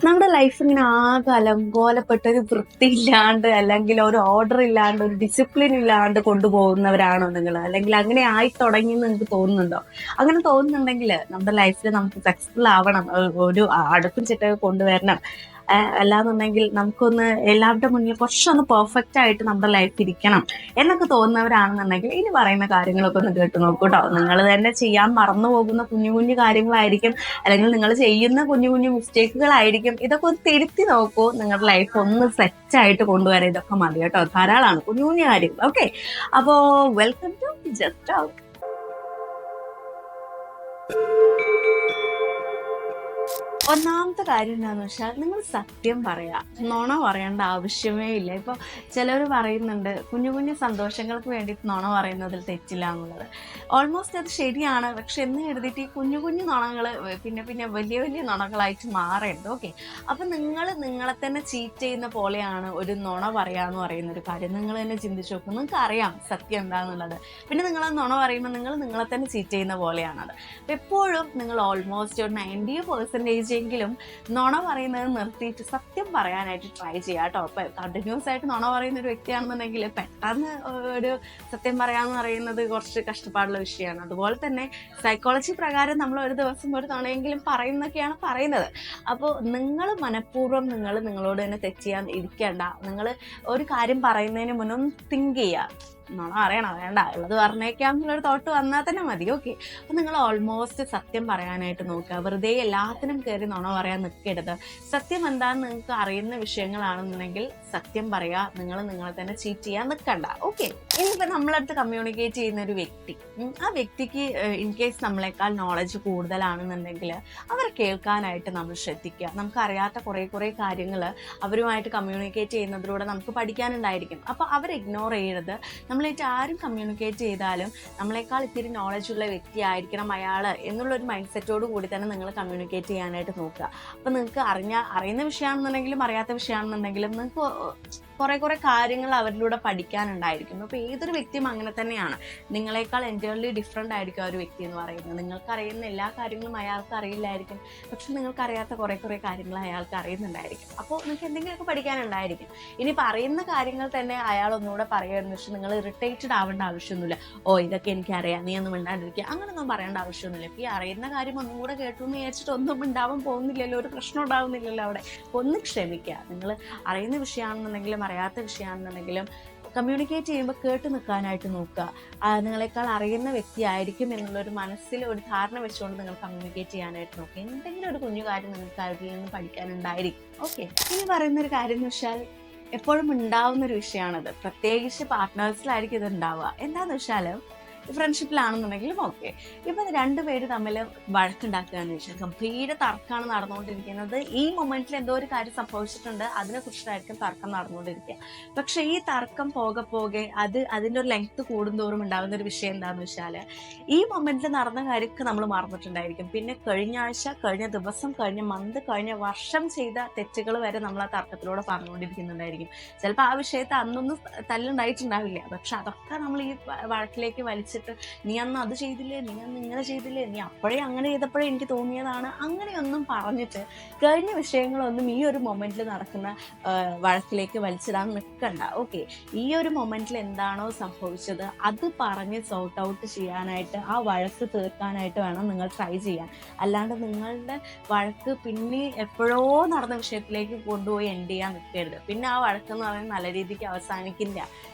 നമ്മുടെ ലൈഫ് ഇങ്ങനെ ആകെ അലങ്കോലപ്പെട്ട ഒരു വൃത്തിയില്ലാണ്ട് അല്ലെങ്കിൽ ഒരു ഓർഡർ ഇല്ലാണ്ട് ഒരു ഡിസിപ്ലിൻ ഇല്ലാണ്ട് കൊണ്ടുപോകുന്നവരാണോ നിങ്ങൾ? അല്ലെങ്കിൽ അങ്ങനെ ആയി തുടങ്ങി എന്ന് നിങ്ങൾക്ക് തോന്നുന്നുണ്ടോ? അങ്ങനെ തോന്നുന്നുണ്ടെങ്കിൽ നമ്മുടെ ലൈഫിൽ നമുക്ക് സക്സസ്ഫുൾ ആവണം, ഒരു അടുക്കും ചിട്ടയൊക്കെ കൊണ്ടുവരണം. അല്ലാന്നുണ്ടെങ്കിൽ നമുക്കൊന്ന് എല്ലാവരുടെ മുന്നിൽ കുറച്ചൊന്ന് പെർഫെക്റ്റ് ആയിട്ട് നമ്മുടെ ലൈഫ് ഇരിക്കണം എന്നൊക്കെ തോന്നുന്നവരാണെന്നുണ്ടെങ്കിൽ ഇനി പറയുന്ന കാര്യങ്ങളൊക്കെ ഒന്ന് കേട്ട് നോക്കൂ കേട്ടോ. നിങ്ങൾ തന്നെ ചെയ്യാൻ മറന്നു പോകുന്ന കുഞ്ഞു കുഞ്ഞു കാര്യങ്ങളായിരിക്കും, അല്ലെങ്കിൽ നിങ്ങൾ ചെയ്യുന്ന കുഞ്ഞു കുഞ്ഞു മിസ്റ്റേക്കുകളായിരിക്കും. ഇതൊക്കെ ഒന്ന് തിരുത്തി നോക്കൂ, നിങ്ങളുടെ ലൈഫ് ഒന്ന് സെറ്റ് ആയിട്ട് കൊണ്ടുവരാൻ ഇതൊക്കെ മതി കേട്ടോ. ധാരാളമാണ് കുഞ്ഞു കുഞ്ഞു കാര്യങ്ങൾ. ഓക്കെ, അപ്പോ വെൽക്കം ടു ജസ്റ്റ് ടോക്ക്. ഒന്നാമത്തെ കാര്യം എന്താണെന്ന് വെച്ചാൽ നിങ്ങൾ സത്യം പറയാ, നുണ പറയേണ്ട ആവശ്യമേ ഇല്ല. ഇപ്പൊ ചിലർ പറയുന്നുണ്ട് കുഞ്ഞു കുഞ്ഞു സന്തോഷങ്ങൾക്ക് വേണ്ടിയിട്ട് നുണ പറയുന്നതിൽ തെറ്റില്ല എന്നുള്ളത്. ഓൾമോസ്റ്റ് അത് ശരിയാണ്. പക്ഷെ എന്ന് എഴുതിയിട്ട് ഈ കുഞ്ഞു കുഞ്ഞു നുണകൾ പിന്നെ പിന്നെ വലിയ വലിയ നുണകളായിട്ട് മാറരുത്. ഓക്കെ, അപ്പൊ നിങ്ങൾ നിങ്ങളെ തന്നെ ചീറ്റ് ചെയ്യുന്ന പോലെയാണ് ഒരു നുണ പറയാന്ന് പറയുന്ന ഒരു കാര്യം. നിങ്ങൾ തന്നെ ചിന്തിച്ചു നോക്കും, നിങ്ങൾക്ക് അറിയാം സത്യം എന്താണെന്നുള്ളത്. പിന്നെ നിങ്ങൾ നുണ പറയുമ്പോൾ നിങ്ങൾ നിങ്ങളെ തന്നെ ചീറ്റ് ചെയ്യുന്ന പോലെയാണത്. അപ്പൊ എപ്പോഴും നിങ്ങൾ ഓൾമോസ്റ്റ് ഒരു 90% എങ്കിലും നുണ പറയുന്നത് നിർത്തിയിട്ട് സത്യം പറയാനായിട്ട് ട്രൈ ചെയ്യുക കേട്ടോ. ഇപ്പൊ കണ്ടിന്യൂസ് ആയിട്ട് നുണ പറയുന്ന ഒരു വ്യക്തിയാണെന്നുണ്ടെങ്കിൽ പെട്ടെന്ന് ഒരു സത്യം പറയാന്ന് പറയുന്നത് കുറച്ച് കഷ്ടപ്പാടുള്ള വിഷയമാണ്. അതുപോലെ തന്നെ സൈക്കോളജി പ്രകാരം നമ്മൾ ഒരു ദിവസം ഒരു തവണയെങ്കിലും പറയുന്നൊക്കെയാണ് പറയുന്നത്. അപ്പോൾ നിങ്ങൾ മനഃപൂർവ്വം നിങ്ങളോട് തന്നെ തെറ്റ് ചെയ്യാൻ ഇരിക്കേണ്ട. നിങ്ങൾ ഒരു കാര്യം പറയുന്നതിന് മുന്നേ തിങ്ക് ചെയ്യുക, നുണ അറിയണം വേണ്ട, ഉള്ളത് പറഞ്ഞേക്കാം എന്നുള്ളൊരു തോട്ട് വന്നാൽ തന്നെ മതി. ഓക്കെ, അപ്പം നിങ്ങൾ ഓൾമോസ്റ്റ് സത്യം പറയാനായിട്ട് നോക്കുക. വെറുതെ എല്ലാത്തിനും കയറി നുണ പറയാൻ നിൽക്കരുത്. സത്യം എന്താണെന്ന് നിങ്ങൾക്ക് അറിയുന്ന വിഷയങ്ങളാണെന്നുണ്ടെങ്കിൽ സത്യം പറയുക. നിങ്ങളെ തന്നെ ചീറ്റ് ചെയ്യാൻ നിൽക്കണ്ട. ഓക്കെ, ഇനിയിപ്പോൾ നമ്മളടുത്ത് കമ്മ്യൂണിക്കേറ്റ് ചെയ്യുന്ന ഒരു വ്യക്തി, ആ വ്യക്തിക്ക് ഇൻ കേസ് നമ്മളെക്കാൾ നോളജ് കൂടുതലാണെന്നുണ്ടെങ്കിൽ അവരെ കേൾക്കാനായിട്ട് നമ്മൾ ശ്രദ്ധിക്കുക. നമുക്കറിയാത്ത കുറേ കാര്യങ്ങൾ അവരുമായിട്ട് കമ്മ്യൂണിക്കേറ്റ് ചെയ്യുന്നതിലൂടെ നമുക്ക് പഠിക്കാനുണ്ടായിരിക്കും. അപ്പോൾ അവരെ ഇഗ്നോർ ചെയ്യരുത്. നമ്മളായിട്ട് ആരും കമ്മ്യൂണിക്കേറ്റ് ചെയ്താലും നമ്മളെക്കാൾ ഇത്തിരി നോളജ് ഉള്ള വ്യക്തി ആയിരിക്കണം അയാൾ എന്നുള്ളൊരു മൈൻഡ് സെറ്റോട് കൂടി തന്നെ നിങ്ങൾ കമ്മ്യൂണിക്കേറ്റ് ചെയ്യാനായിട്ട് നോക്കുക. അപ്പം നിങ്ങൾക്ക് അറിയുന്ന വിഷയമാണെന്നുണ്ടെങ്കിലും അറിയാത്ത വിഷയമാണെന്നുണ്ടെങ്കിലും നിങ്ങൾക്ക് കുറേ കാര്യങ്ങൾ അവരിലൂടെ പഠിക്കാനുണ്ടായിരിക്കും. അപ്പോൾ ഏതൊരു വ്യക്തിയും അങ്ങനെ തന്നെയാണ്. നിങ്ങളെക്കാൾ എൻറ്റയർലി ഡിഫറെൻ്റ് ആയിരിക്കും ആ ഒരു വ്യക്തി എന്ന് പറയുന്നത്. നിങ്ങൾക്ക് അറിയുന്ന എല്ലാ കാര്യങ്ങളും അയാൾക്ക് അറിയില്ലായിരിക്കും, പക്ഷെ നിങ്ങൾക്ക് അറിയാത്ത കുറേ കാര്യങ്ങൾ അയാൾക്ക് അറിയുന്നുണ്ടായിരിക്കും. അപ്പോൾ നിങ്ങൾക്ക് എന്തെങ്കിലുമൊക്കെ പഠിക്കാനുണ്ടായിരിക്കും. ഇനി പറയുന്ന കാര്യങ്ങൾ തന്നെ അയാൾ ഒന്നുകൂടെ പറയുകയെന്ന് വെച്ചാൽ നിങ്ങൾ ഇറിറ്റേറ്റഡ് ആവേണ്ട ആവശ്യമൊന്നുമില്ല. ഇതൊക്കെ എനിക്കറിയാം, നീ ഒന്നും മിണ്ടാണ്ടിരിക്കുക, അങ്ങനെയൊന്നും പറയേണ്ട ആവശ്യമൊന്നുമില്ല. ഇപ്പോൾ ഈ അറിയുന്ന കാര്യം ഒന്നും കൂടെ കേട്ടു എന്ന് വിചാരിച്ചിട്ട് ഒന്നും ഉണ്ടാവാൻ പോകുന്നില്ലല്ലോ, ഒരു പ്രശ്നം ഉണ്ടാവുന്നില്ലല്ലോ അവിടെ. ഒന്ന് ക്ഷമിക്കുക. നിങ്ങൾ അറിയുന്ന വിഷയമാണെന്നുണ്ടെങ്കിലും അറിയാത്ത വിഷയമാണെന്നുണ്ടെങ്കിലും കമ്മ്യൂണിക്കേറ്റ് ചെയ്യുമ്പോൾ കേട്ട് നിൽക്കാനായിട്ട് നോക്കുക. നിങ്ങളെക്കാൾ അറിയുന്ന വ്യക്തിയായിരിക്കും എന്നുള്ളൊരു മനസ്സിൽ ഒരു ധാരണ വെച്ചുകൊണ്ട് നിങ്ങൾ കമ്മ്യൂണിക്കേറ്റ് ചെയ്യാനായിട്ട് നോക്കുക. എന്തെങ്കിലും ഒരു കുഞ്ഞു കാര്യം നിങ്ങൾക്ക് അവരിൽ നിന്ന് പഠിക്കാനുണ്ടായിരിക്കും. ഓക്കെ, ഇനി പറയുന്നൊരു കാര്യം എന്ന് വെച്ചാൽ എപ്പോഴും ഉണ്ടാവുന്നൊരു വിഷയമാണത്. പ്രത്യേകിച്ച് പാർട്ട്നേഴ്സിലായിരിക്കും ഇത് ഉണ്ടാവുക. എന്താണെന്ന് വെച്ചാൽ ഫ്രണ്ട്ഷിപ്പിലാണെന്നുണ്ടെങ്കിലും ഓക്കെ, ഇപ്പം രണ്ടുപേര് തമ്മിൽ വഴക്കുണ്ടാക്കുകയെന്ന് വെച്ചാൽ ഗംഭീര തർക്കമാണ് നടന്നുകൊണ്ടിരിക്കുന്നത്. ഈ മൊമെന്റിൽ എന്തോ ഒരു കാര്യം സംഭവിച്ചിട്ടുണ്ട്, അതിനെക്കുറിച്ചിട്ടായിരിക്കും തർക്കം നടന്നുകൊണ്ടിരിക്കുക. പക്ഷെ ഈ തർക്കം പോകെ അതിൻ്റെ ഒരു ലെങ്ത് കൂടുന്തോറും ഉണ്ടാകുന്ന ഒരു വിഷയം എന്താണെന്ന് വെച്ചാൽ ഈ മൊമെന്റിൽ നടന്ന കാര്യമൊക്കെ നമ്മൾ മറന്നിട്ടുണ്ടായിരിക്കും. പിന്നെ കഴിഞ്ഞ ആഴ്ച, കഴിഞ്ഞ ദിവസം, കഴിഞ്ഞ മന്ത്, കഴിഞ്ഞ വർഷം ചെയ്ത തെറ്റുകൾ വരെ നമ്മൾ ആ തർക്കത്തിലൂടെ പറഞ്ഞുകൊണ്ടിരിക്കുന്നുണ്ടായിരിക്കും. ചിലപ്പോൾ ആ വിഷയത്തെ അന്നൊന്നും തല്ലുണ്ടായിട്ടുണ്ടാവില്ല, പക്ഷെ അതൊക്കെ നമ്മൾ ഈ വഴക്കിലേക്ക് വലിച്ച് നീ അന്ന് അത് ചെയ്തില്ലേ, നീ അന്ന് ഇങ്ങനെ ചെയ്തില്ലേ, നീ അപ്പോഴേ അങ്ങനെ ചെയ്തപ്പോഴേ എനിക്ക് തോന്നിയതാണ്, അങ്ങനെയൊന്നും പറഞ്ഞിട്ട് കഴിഞ്ഞ വിഷയങ്ങളൊന്നും ഈ ഒരു മൊമെന്റിൽ നടക്കുന്ന വഴക്കിലേക്ക് വലിച്ചിടാൻ നിൽക്കണ്ട. ഓക്കെ, ഈ ഒരു മൊമെന്റിൽ എന്താണോ സംഭവിച്ചത് അത് പറഞ്ഞ് സോർട്ട് ഔട്ട് ചെയ്യാനായിട്ട്, ആ വഴക്ക് തീർക്കാനായിട്ട് വേണം നിങ്ങൾ ട്രൈ ചെയ്യാൻ. അല്ലാണ്ട് നിങ്ങളുടെ വഴക്ക് പിന്നെ എപ്പോഴോ നടന്ന വിഷയത്തിലേക്ക് കൊണ്ടുപോയി എൻഡ് ചെയ്യാൻ നിൽക്കരുത്. പിന്നെ ആ വഴക്കെന്ന് പറയുന്നത് നല്ല രീതിക്ക് അവസാനിക്കില്ല,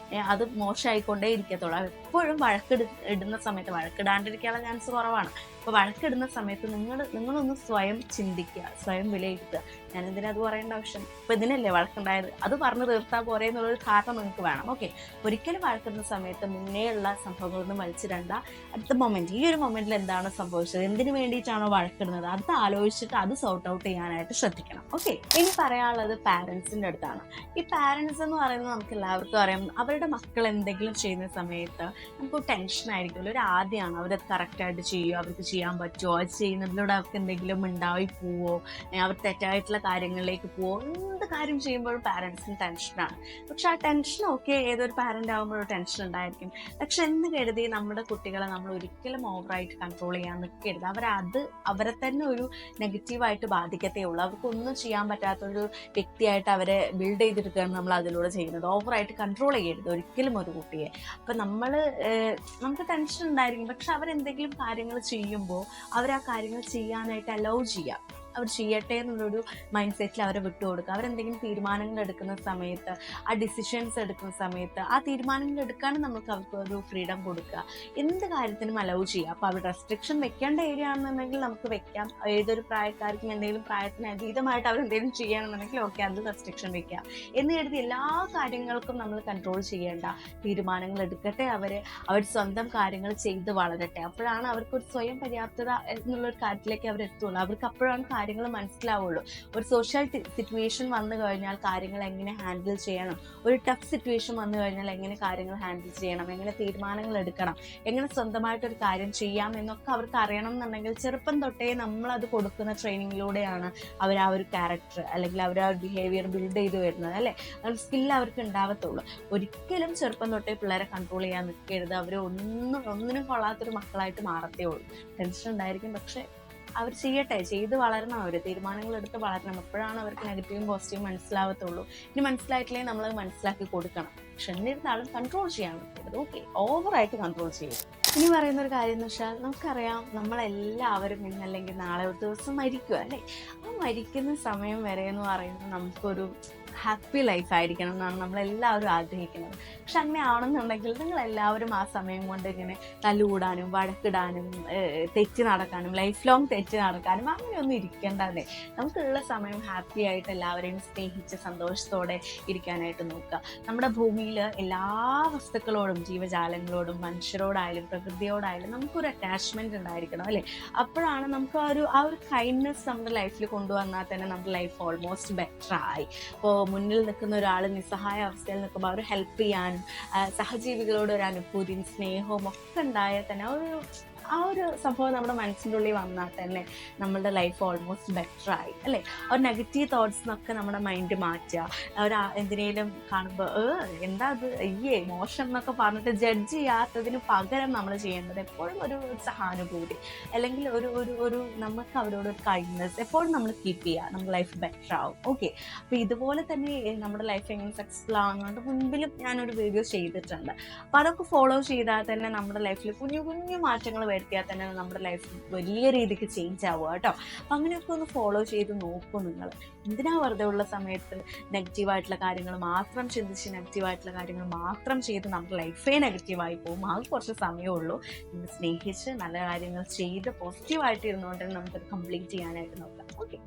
അത് മോശമായിക്കൊണ്ടേ ഇരിക്കത്തുള്ളൂ. എപ്പോഴും വഴക്കിടുന്ന സമയത്ത്, വഴക്കിടാണ്ടിരിക്കാനുള്ള ചാൻസ് കുറവാണ്. അപ്പോൾ വഴക്കിടുന്ന സമയത്ത് നിങ്ങളൊന്ന് സ്വയം ചിന്തിക്കുക, സ്വയം വിലയിരുത്തുക. ഞാനെന്തിനാ അത് പറയേണ്ട ആവശ്യം, ഇപ്പം ഇതിനല്ലേ വഴക്കുണ്ടായത്, അത് പറഞ്ഞു തീർത്താൽ പോരെ എന്നുള്ളൊരു ധാരണ നിങ്ങൾക്ക് വേണം. ഓക്കെ, ഒരിക്കലും വഴക്കിടുന്ന സമയത്ത് മുന്നേയുള്ള സംഭവങ്ങളൊന്നും വലിച്ചിടണ്ട. അടുത്ത മൊമെന്റ്, ഈ ഒരു മൊമെന്റിൽ എന്താണ് സംഭവിച്ചത്, എന്തിനു വേണ്ടിയിട്ടാണോ വഴക്കിടുന്നത്, അത് ആലോചിച്ചിട്ട് അത് സോർട്ട് ഔട്ട് ചെയ്യാനായിട്ട് ശ്രദ്ധിക്കണം. ഓക്കെ, ഇനി പറയാനുള്ളത് പാരൻസിൻ്റെ അടുത്താണ്. ഈ പാരൻസ് എന്ന് പറയുന്നത് നമുക്ക് എല്ലാവർക്കും അറിയാം, അവരുടെ മക്കൾ എന്തെങ്കിലും ചെയ്യുന്ന സമയത്ത് നമുക്ക് ടെൻഷൻ ആയിരിക്കുമല്ലോ. ഒരു ആദ്യമാണ് അവരത് കറക്റ്റായിട്ട് ചെയ്യുമോ, അവർക്ക് ചെയ്യാൻ പറ്റുമോ, അത് ചെയ്യുന്നതിലൂടെ അവർക്ക് എന്തെങ്കിലും ഉണ്ടായി പോവോ, അവർ തെറ്റായിട്ടുള്ള കാര്യങ്ങളിലേക്ക് പോവോ, എന്ത് കാര്യം ചെയ്യുമ്പോഴും പാരൻസിന് ടെൻഷനാണ്. പക്ഷെ ആ ടെൻഷൻ ഓക്കെ, ഏതൊരു പാരന്റ് ആകുമ്പോഴും ടെൻഷൻ ഉണ്ടായിരിക്കും. പക്ഷെ എന്ന് കരുതി നമ്മുടെ കുട്ടികളെ നമ്മൾ ഒരിക്കലും ഓവറായിട്ട് കൺട്രോൾ ചെയ്യാൻ നിൽക്കരുത്. അവരെ തന്നെ ഒരു നെഗറ്റീവായിട്ട് ബാധിക്കത്തേ ഉള്ളൂ. അവർക്കൊന്നും ചെയ്യാൻ പറ്റാത്തൊരു വ്യക്തിയായിട്ട് അവരെ ബിൽഡ് ചെയ്തെടുക്കുകയാണ് നമ്മൾ അതിലൂടെ ചെയ്യുന്നത്. ഓവറായിട്ട് കൺട്രോൾ ചെയ്യരുത് ഒരിക്കലും ഒരു കുട്ടിയെ. അപ്പം നമുക്ക് ടെൻഷൻ ഉണ്ടായിരിക്കും, പക്ഷെ അവരെന്തെങ്കിലും കാര്യങ്ങൾ ചെയ്യുമ്പോൾ ആ കാര്യങ്ങൾ ചെയ്യാനായിട്ട് അലൗ ചെയ്യാം. അവർ ചെയ്യട്ടെ എന്നുള്ളൊരു മൈൻഡ് സെറ്റിൽ അവരെ വിട്ടുകൊടുക്കുക. അവരെന്തെങ്കിലും തീരുമാനങ്ങൾ എടുക്കുന്ന സമയത്ത്, ആ ഡിസിഷൻസ് എടുക്കുന്ന സമയത്ത് ആ തീരുമാനങ്ങൾ എടുക്കാനും നമുക്ക് അവർക്ക് ഒരു ഫ്രീഡം കൊടുക്കുക. എന്ത് കാര്യത്തിനും അലൗ ചെയ്യുക. അപ്പോൾ അവർ റെസ്ട്രിക്ഷൻ വെക്കേണ്ട ഏരിയ ആണെന്നുണ്ടെങ്കിൽ നമുക്ക് വെക്കാം. ഏതൊരു പ്രായക്കാർക്കും എന്തെങ്കിലും പ്രായത്തിന് അതീതമായിട്ട് അവരെന്തെങ്കിലും ചെയ്യണമെന്നുണ്ടെങ്കിൽ ഓക്കെ, അത് റെസ്ട്രിക്ഷൻ വെക്കാം. എന്ന് കരുതി എല്ലാ കാര്യങ്ങൾക്കും നമ്മൾ കൺട്രോൾ ചെയ്യേണ്ട. തീരുമാനങ്ങൾ എടുക്കട്ടെ, അവർ സ്വന്തം കാര്യങ്ങൾ ചെയ്ത് വളരട്ടെ. അപ്പോഴാണ് അവർക്കൊരു സ്വയം പര്യാപ്തത എന്നുള്ളൊരു കാര്യത്തിലേക്ക് അവർ എത്തുള്ളൂ. അവർക്ക് അപ്പോഴാണ് കാര്യങ്ങൾ മനസ്സിലാവുള്ളൂ. ഒരു സോഷ്യൽ സിറ്റുവേഷൻ വന്നു കഴിഞ്ഞാൽ കാര്യങ്ങൾ എങ്ങനെ ഹാൻഡിൽ ചെയ്യണം, ഒരു ടഫ് സിറ്റുവേഷൻ വന്നു കഴിഞ്ഞാൽ എങ്ങനെ കാര്യങ്ങൾ ഹാൻഡിൽ ചെയ്യണം, എങ്ങനെ തീരുമാനങ്ങൾ എടുക്കണം, എങ്ങനെ സ്വന്തമായിട്ടൊരു കാര്യം ചെയ്യാം എന്നൊക്കെ അവർക്ക് അറിയണം എന്നുണ്ടെങ്കിൽ ചെറുപ്പം തൊട്ടേ നമ്മളത് കൊടുക്കുന്ന ട്രെയിനിങ്ങിലൂടെയാണ് അവർ ആ ഒരു ക്യാരക്ടർ അല്ലെങ്കിൽ അവർ ആ ബിഹേവിയർ ബിൽഡ് ചെയ്ത് വരുന്നത്, അല്ലേ? ആ സ്കില്ല് അവർക്ക് ഉണ്ടാവത്തുള്ളൂ. ഒരിക്കലും ചെറുപ്പം തൊട്ടേ പിള്ളേരെ കൺട്രോൾ ചെയ്യാൻ നിൽക്കരുത്. അവർ ഒന്നിനും കൊള്ളാത്തൊരു മക്കളായിട്ട് മാറത്തേ ഉള്ളൂ. ടെൻഷൻ ഉണ്ടായിരിക്കും, പക്ഷെ അവർ ചെയ്ത് വളരണം. അവർ തീരുമാനങ്ങൾ എടുത്ത് വളരണം. എപ്പോഴാണ് അവർക്ക് നെഗറ്റീവും പോസിറ്റീവും മനസ്സിലാവത്തുള്ളൂ. ഇനി മനസ്സിലായിട്ടില്ലെങ്കിൽ നമ്മളത് മനസ്സിലാക്കി കൊടുക്കണം. പക്ഷെ എന്നിരുന്നാലും കൺട്രോൾ ചെയ്യാൻ പറ്റരുത്. ഓക്കെ, ഓവറായിട്ട് കൺട്രോൾ ചെയ്യും. ഇനി പറയുന്നൊരു കാര്യം എന്ന് വെച്ചാൽ, നമുക്കറിയാം നമ്മളെല്ലാവരും ഇന്നല്ലെങ്കിൽ നാളെ ഒരു ദിവസം മരിക്കുക, അല്ലേ? ആ മരിക്കുന്ന സമയം വരെ എന്ന് പറയുന്നത് നമുക്കൊരു ഹാപ്പി ലൈഫ് ആയിരിക്കണം എന്നാണ് നമ്മളെല്ലാവരും ആഗ്രഹിക്കുന്നത്. പക്ഷെ അങ്ങനെ ആവണമെന്നുണ്ടെങ്കിൽ നിങ്ങളെല്ലാവരും ആ സമയം കൊണ്ട് ഇങ്ങനെ തല്ലുകൂടാനും വഴക്കിടാനും തെറ്റി നടക്കാനും ലൈഫ് ലോങ് തെറ്റി നടക്കാനും അങ്ങനെയൊന്നും ഇരിക്കേണ്ടതേ. നമുക്കുള്ള സമയം ഹാപ്പി ആയിട്ട് എല്ലാവരെയും സ്നേഹിച്ച് സന്തോഷത്തോടെ ഇരിക്കാനായിട്ട് നോക്കുക. നമ്മുടെ ഭൂമിയിൽ എല്ലാ വസ്തുക്കളോടും, ജീവജാലങ്ങളോടും, മനുഷ്യരോടായാലും പ്രകൃതിയോടായാലും നമുക്കൊരു അറ്റാച്ച്മെൻറ്റ് ഉണ്ടായിരിക്കണം, അല്ലേ? അപ്പോഴാണ് നമുക്ക് ആ ഒരു കൈൻഡ്നെസ് നമ്മുടെ ലൈഫിൽ കൊണ്ടുവന്നാൽ തന്നെ നമ്മുടെ ലൈഫ് ഓൾമോസ്റ്റ് ബെറ്റർ ആയി. ഇപ്പോൾ മുന്നിൽ നിൽക്കുന്ന ഒരാൾ നിസ്സഹായ അവസ്ഥയിൽ നിൽക്കുമ്പോൾ അവർ ഹെൽപ്പ് ചെയ്യാനും സഹജീവികളോട് ഒരു അനുഭൂതിയും സ്നേഹവും ഒക്കെ ഉണ്ടായാൽ തന്നെ ആ ഒരു സംഭവം നമ്മുടെ മനസ്സിൻ്റെ ഉള്ളിൽ വന്നാൽ തന്നെ നമ്മളുടെ ലൈഫ് ഓൾമോസ്റ്റ് ബെറ്റർ ആയി, അല്ലേ? ഒരു നെഗറ്റീവ് തോട്ട്സിനൊക്കെ നമ്മുടെ മൈൻഡ് മാറ്റുക. എന്തിനേലും കാണുമ്പോൾ എന്താ അത്, മോശം എന്നൊക്കെ പറഞ്ഞിട്ട് ജഡ്ജ് ചെയ്യാത്തതിന് പകരം നമ്മൾ ചെയ്യേണ്ടത് എപ്പോഴും ഒരു സഹാനുഭൂതി അല്ലെങ്കിൽ ഒരു നമുക്ക് അവരോട് ഒരു കൈൻഡ്നെസ് എപ്പോഴും നമ്മൾ കീപ്പ് ചെയ്യുക. നമ്മുടെ ലൈഫ് ബെറ്റർ ആവും. ഓക്കെ, അപ്പോൾ ഇതുപോലെ തന്നെ നമ്മുടെ ലൈഫ് എങ്ങനെ സക്സസ്ഫുൾ ആവുന്നതുകൊണ്ട് മുൻപിലും ഞാനൊരു വീഡിയോ ചെയ്തിട്ടുണ്ട്. അപ്പോൾ അതൊക്കെ ഫോളോ ചെയ്താൽ തന്നെ നമ്മുടെ ലൈഫിൽ കുഞ്ഞു കുഞ്ഞു മാറ്റങ്ങൾ വരുത്തിയാൽ തന്നെ നമ്മുടെ ലൈഫ് വലിയ രീതിക്ക് ചേഞ്ച് ആവുക കേട്ടോ. അപ്പം അങ്ങനെയൊക്കെ ഒന്ന് ഫോളോ ചെയ്ത് നോക്കൂ. നിങ്ങൾ എന്തിനാ വെറുതെ ഉള്ള സമയത്ത് നെഗറ്റീവായിട്ടുള്ള കാര്യങ്ങൾ മാത്രം ചിന്തിച്ച് നെഗറ്റീവായിട്ടുള്ള കാര്യങ്ങൾ മാത്രം ചെയ്ത് നമ്മുടെ ലൈഫേ നെഗറ്റീവായി പോകും. അത് കുറച്ച് സമയമുള്ളൂ. നിങ്ങൾ സ്നേഹിച്ച് നല്ല കാര്യങ്ങൾ ചെയ്ത് പോസിറ്റീവായിട്ട് ഇരുന്നുകൊണ്ട് നമുക്കത് കംപ്ലീറ്റ് ചെയ്യാനായിട്ട് നോക്കാം. ഓക്കെ.